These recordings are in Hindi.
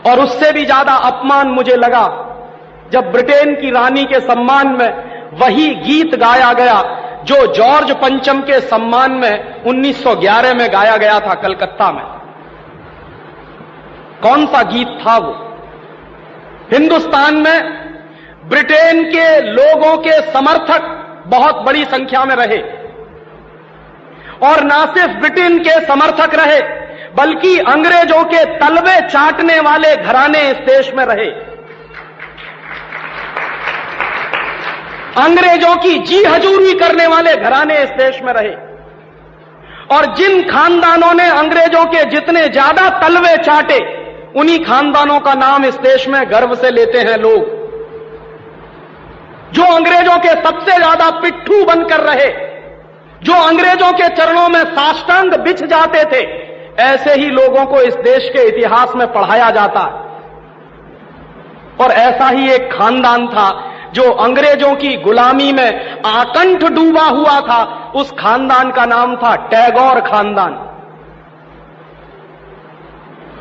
और उससे भी ज्यादा अपमान मुझे लगा जब ब्रिटेन की रानी के सम्मान में वही गीत गाया गया जो जॉर्ज पंचम के सम्मान में 1911 में गाया गया था कलकत्ता में। कौन सा गीत था वो? हिंदुस्तान में ब्रिटेन के लोगों के समर्थक बहुत बड़ी संख्या में रहे, और ना सिर्फ ब्रिटेन के समर्थक रहे बल्कि अंग्रेजों के तलवे चाटने वाले घराने इस देश में रहे। अंग्रेजों की जी हजूरी करने वाले घराने इस देश में रहे, और जिन खानदानों ने अंग्रेजों के जितने ज्यादा तलवे चाटे उन्हीं खानदानों का नाम इस देश में गर्व से लेते हैं लोग। जो अंग्रेजों के सबसे ज्यादा पिट्ठू बनकर रहे, जो अंग्रेजों के चरणों में साष्टांग बिछ जाते थे, ऐसे ही लोगों को इस देश के इतिहास में पढ़ाया जाता है। और ऐसा ही एक खानदान था जो अंग्रेजों की गुलामी में आकंठ डूबा हुआ था। उस खानदान का नाम था टैगोर खानदान।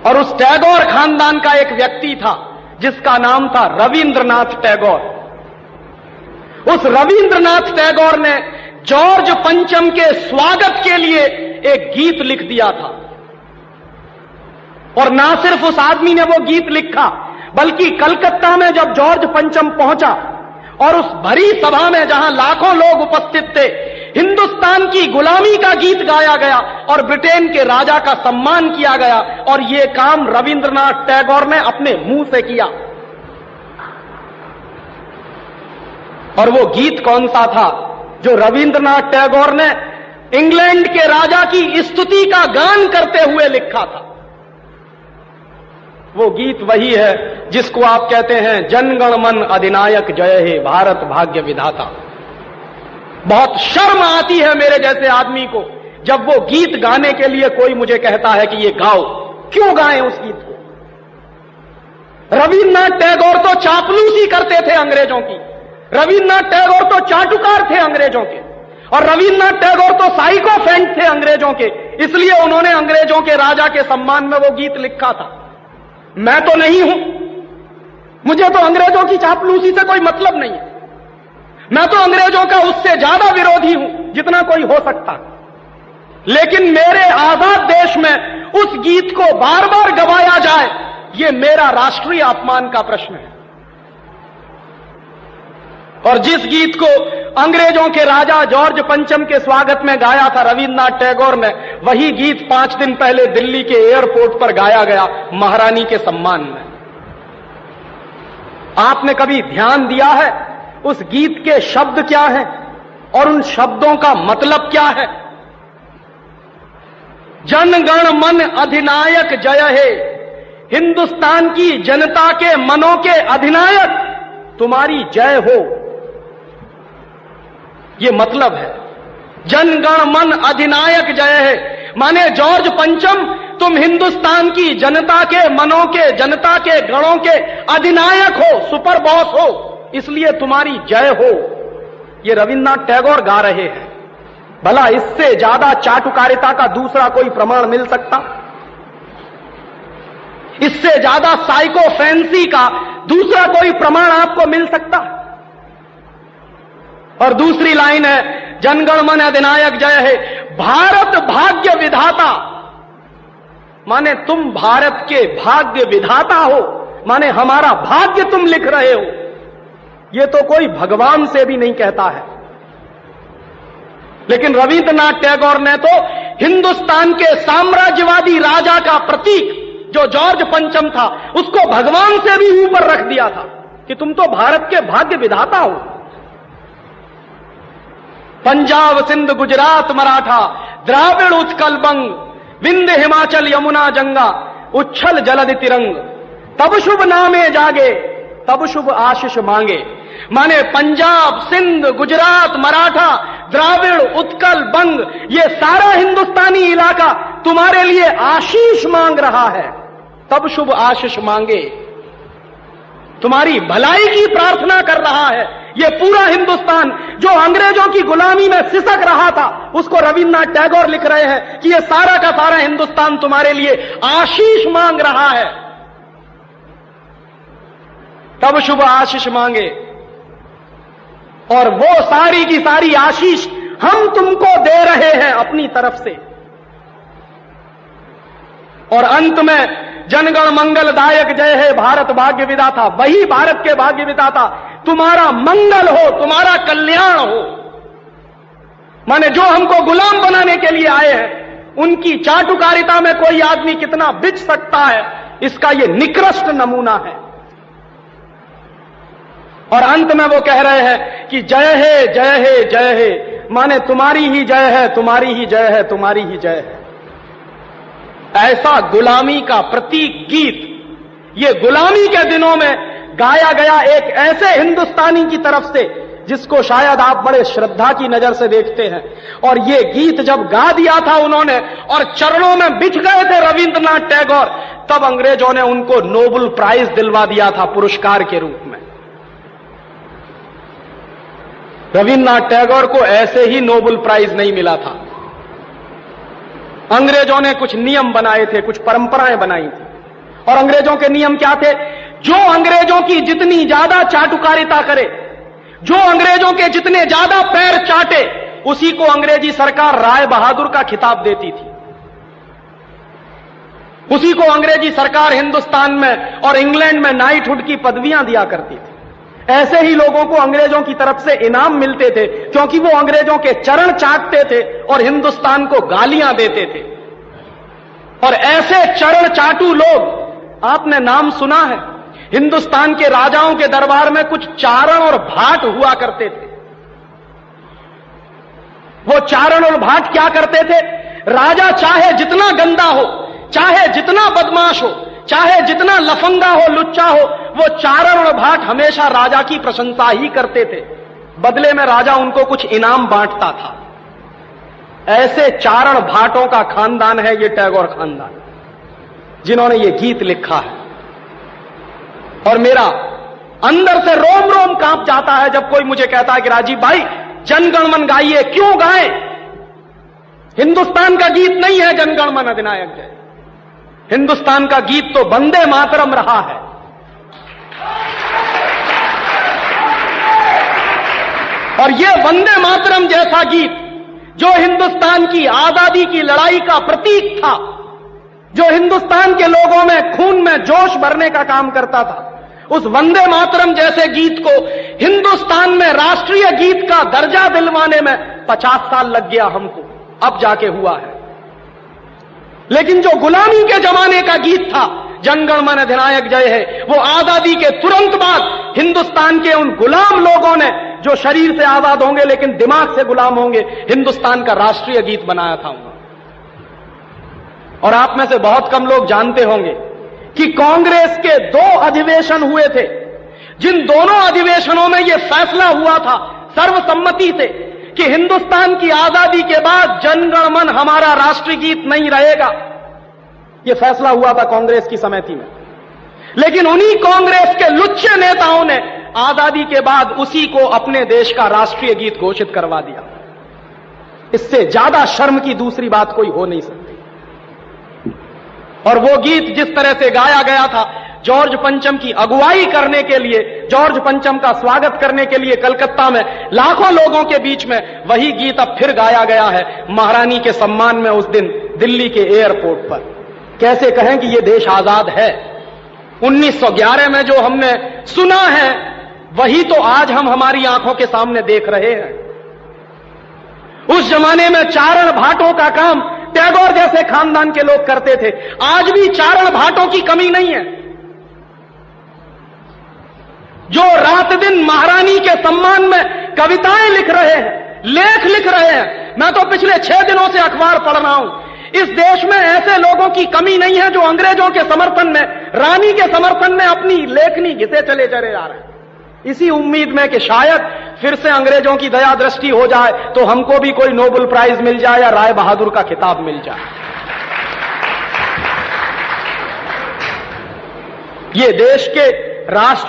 और उस टैगोर खानदान का एक व्यक्ति था जिसका नाम था रविंद्रनाथ टैगोर। उस रविंद्रनाथ टैगोर ने जॉर्ज पंचम के स्वागत के लिए एक गीत लिख दिया था। और ना सिर्फ उस आदमी ने वो गीत लिखा, बल्कि कलकत्ता में जब जॉर्ज पंचम पहुंचा और उस भरी सभा में जहां लाखों लोग उपस्थित थे, हिंदुस्तान की गुलामी का गीत गाया गया और ब्रिटेन के राजा का सम्मान किया गया। और यह काम रविंद्रनाथ टैगोर ने अपने मुंह से किया। और वो गीत कौन सा था जो रविंद्रनाथ टैगोर ने इंग्लैंड के राजा की स्तुति का गान करते हुए लिखा था? वो गीत वही है जिसको आप कहते हैं जनगण मन अधिनायक जय हे भारत भाग्य विधाता। बहुत शर्म आती है मेरे जैसे आदमी को जब वो गीत गाने के लिए कोई मुझे कहता है कि ये गाओ। क्यों गाएं उस गीत को? रविन्द्रनाथ टैगोर तो चापलूसी करते थे अंग्रेजों की, रविन्द्रनाथ टैगोर तो चाटुकार थे अंग्रेजों के, और रविन्द्रनाथ टैगोर तो साइकोफेंट थे अंग्रेजों के। इसलिए उन्होंने अंग्रेजों के राजा के सम्मान में वो गीत लिखा था। मैं तो नहीं हूं, मुझे तो अंग्रेजों की चापलूसी से कोई मतलब नहीं है। मैं तो अंग्रेजों का उससे ज्यादा विरोधी हूं जितना कोई हो सकता। लेकिन मेरे आजाद देश में उस गीत को बार बार गवाया जाए, यह मेरा राष्ट्रीय अपमान का प्रश्न है। और जिस गीत को अंग्रेजों के राजा जॉर्ज पंचम के स्वागत में गाया था रविन्द्रनाथ टैगोर ने, वही गीत 5 दिन पहले दिल्ली के एयरपोर्ट पर गाया गया महारानी के सम्मान में। आपने कभी ध्यान दिया है उस गीत के शब्द क्या हैं और उन शब्दों का मतलब क्या है? जनगण मन अधिनायक जय हे, हिंदुस्तान की जनता के मनों के अधिनायक तुम्हारी जय हो, ये मतलब है। जनगण मन अधिनायक जय है माने जॉर्ज पंचम तुम हिंदुस्तान की जनता के मनों के, जनता के गणों के अधिनायक हो, सुपर बॉस हो, इसलिए तुम्हारी जय हो। ये रविन्द्रनाथ टैगोर गा रहे हैं। भला इससे ज्यादा चाटुकारिता का दूसरा कोई प्रमाण मिल सकता? इससे ज्यादा साइकोफेंसी का दूसरा कोई प्रमाण आपको मिल सकता? और दूसरी लाइन है जनगण मन अधिनायक जय है, भारत भाग्य विधाता, माने तुम भारत के भाग्य विधाता हो, माने हमारा भाग्य तुम लिख रहे हो। यह तो कोई भगवान से भी नहीं कहता है। लेकिन रविन्द्रनाथ टैगोर ने तो हिंदुस्तान के साम्राज्यवादी राजा का प्रतीक जो जॉर्ज पंचम था उसको भगवान से भी ऊपर रख दिया था कि तुम तो भारत के भाग्य विधाता हो। पंजाब सिंध गुजरात मराठा द्राविड़ उत्कल बंग विंध्य हिमाचल यमुना जंगा उच्छल जलधि तिरंग, तब शुभ नामे जागे तब शुभ आशीष मांगे। माने पंजाब सिंध गुजरात मराठा द्राविड़ उत्कल बंग ये सारा हिंदुस्तानी इलाका तुम्हारे लिए आशीष मांग रहा है, तब शुभ आशीष मांगे। तुम्हारी भलाई की प्रार्थना कर रहा है। ये पूरा हिंदुस्तान जो अंग्रेजों की गुलामी में सिसक रहा था उसको रविन्द्रनाथ टैगोर लिख रहे हैं कि ये सारा का सारा हिंदुस्तान तुम्हारे लिए आशीष मांग रहा है। तब शुभ आशीष मांगे, और वो सारी की सारी आशीष हम तुमको दे रहे हैं अपनी तरफ से। और अंत में जनगण मंगलदायक जय है भारत भाग्य विधाता, वही भारत के भाग्य विधाता तुम्हारा मंगल हो, तुम्हारा कल्याण हो। माने जो हमको गुलाम बनाने के लिए आए हैं, उनकी चाटुकारिता में कोई आदमी कितना बिच सकता है, इसका यह निकृष्ट नमूना है। और अंत में वो कह रहे हैं कि जय है जय है जय है, माने तुम्हारी ही जय है, तुम्हारी ही जय है, तुम्हारी ही जय है। ऐसा गुलामी का प्रतीक गीत ये गुलामी के दिनों में गाया गया एक ऐसे हिंदुस्तानी की तरफ से जिसको शायद आप बड़े श्रद्धा की नजर से देखते हैं। और ये गीत जब गा दिया था उन्होंने और चरणों में बिछ गए थे रविंद्रनाथ टैगोर, तब अंग्रेजों ने उनको नोबेल प्राइज दिलवा दिया था पुरस्कार के रूप में। रविंद्रनाथ टैगोर को ऐसे ही नोबेल प्राइज नहीं मिला था। अंग्रेजों ने कुछ नियम बनाए थे, कुछ परंपराएं बनाई थी, और अंग्रेजों के नियम क्या थे? जो अंग्रेजों की जितनी ज्यादा चाटुकारिता करे, जो अंग्रेजों के जितने ज्यादा पैर चाटे, उसी को अंग्रेजी सरकार राय बहादुर का खिताब देती थी। उसी को अंग्रेजी सरकार हिंदुस्तान में और इंग्लैंड में नाइटहुड की पदवियां दिया करती थी। ऐसे ही लोगों को अंग्रेजों की तरफ से इनाम मिलते थे, क्योंकि वो अंग्रेजों के चरण चाटते थे और हिंदुस्तान को गालियां देते थे। और ऐसे चरण चाटू लोग आपने नाम सुना है, हिंदुस्तान के राजाओं के दरबार में कुछ चारण और भाट हुआ करते थे। वो चारण और भाट क्या करते थे? राजा चाहे जितना गंदा हो, चाहे जितना बदमाश हो, चाहे जितना लफंगा हो, लुच्चा हो, वो चारण और भाट हमेशा राजा की प्रशंसा ही करते थे। बदले में राजा उनको कुछ इनाम बांटता था। ऐसे चारण भाटों का खानदान है ये टैगोर खानदान, जिन्होंने ये गीत लिखा है। और मेरा अंदर से रोम रोम कांप जाता है जब कोई मुझे कहता है कि राजीव भाई जनगण मन गाइए। क्यों गाएं? हिंदुस्तान का गीत नहीं है जनगण मन अधिनायक जय। हिंदुस्तान का गीत तो वंदे मातरम रहा है। और यह वंदे मातरम जैसा गीत जो हिंदुस्तान की आजादी की लड़ाई का प्रतीक था, जो हिंदुस्तान के लोगों में खून में जोश भरने का काम करता था, उस वंदे मातरम जैसे गीत को हिंदुस्तान में राष्ट्रीय गीत का दर्जा दिलवाने में 50 साल लग गया हमको, अब जाके हुआ है। लेकिन जो गुलामी के जमाने का गीत था जनगण मन अधिनायक जय है, वो आजादी के तुरंत बाद हिंदुस्तान के उन गुलाम लोगों ने, जो शरीर से आजाद होंगे लेकिन दिमाग से गुलाम होंगे, हिंदुस्तान का राष्ट्रीय गीत बनाया था उन्होंने। और आप में से बहुत कम लोग जानते होंगे कि कांग्रेस के 2 अधिवेशन हुए थे, जिन दोनों अधिवेशनों में यह फैसला हुआ था सर्वसम्मति से कि हिंदुस्तान की आजादी के बाद जनगण मन हमारा राष्ट्रीय गीत नहीं रहेगा। यह फैसला हुआ था कांग्रेस की समिति में। लेकिन उन्हीं कांग्रेस के लुच्चे नेताओं ने आजादी के बाद उसी को अपने देश का राष्ट्रीय गीत घोषित करवा दिया। इससे ज्यादा शर्म की दूसरी बात कोई हो नहीं सकती। और वो गीत जिस तरह से गाया गया था जॉर्ज पंचम की अगुवाई करने के लिए, जॉर्ज पंचम का स्वागत करने के लिए कलकत्ता में लाखों लोगों के बीच में, वही गीत अब फिर गाया गया है महारानी के सम्मान में उस दिन दिल्ली के एयरपोर्ट पर। कैसे कहें कि यह देश आजाद है? 1911 में जो हमने सुना है वही तो आज हम हमारी आंखों के सामने देख रहे हैं। उस जमाने में चारण भाटों का काम टैगोर जैसे खानदान के लोग करते थे। आज भी चारण भाटों की कमी नहीं है, जो रात दिन महारानी के सम्मान में कविताएं लिख रहे हैं, लेख लिख रहे हैं। मैं तो पिछले 6 दिनों से अखबार पढ़ रहा हूं। इस देश में ऐसे लोगों की कमी नहीं है जो अंग्रेजों के समर्थन में, रानी के समर्थन में अपनी लेखनी घिसे चले जा रहे हैं, इसी उम्मीद में कि शायद फिर से अंग्रेजों की दया दृष्टि हो जाए तो हमको भी कोई नोबेल प्राइज मिल जाए या राय बहादुर का खिताब मिल जाए। ये देश के राष्ट्र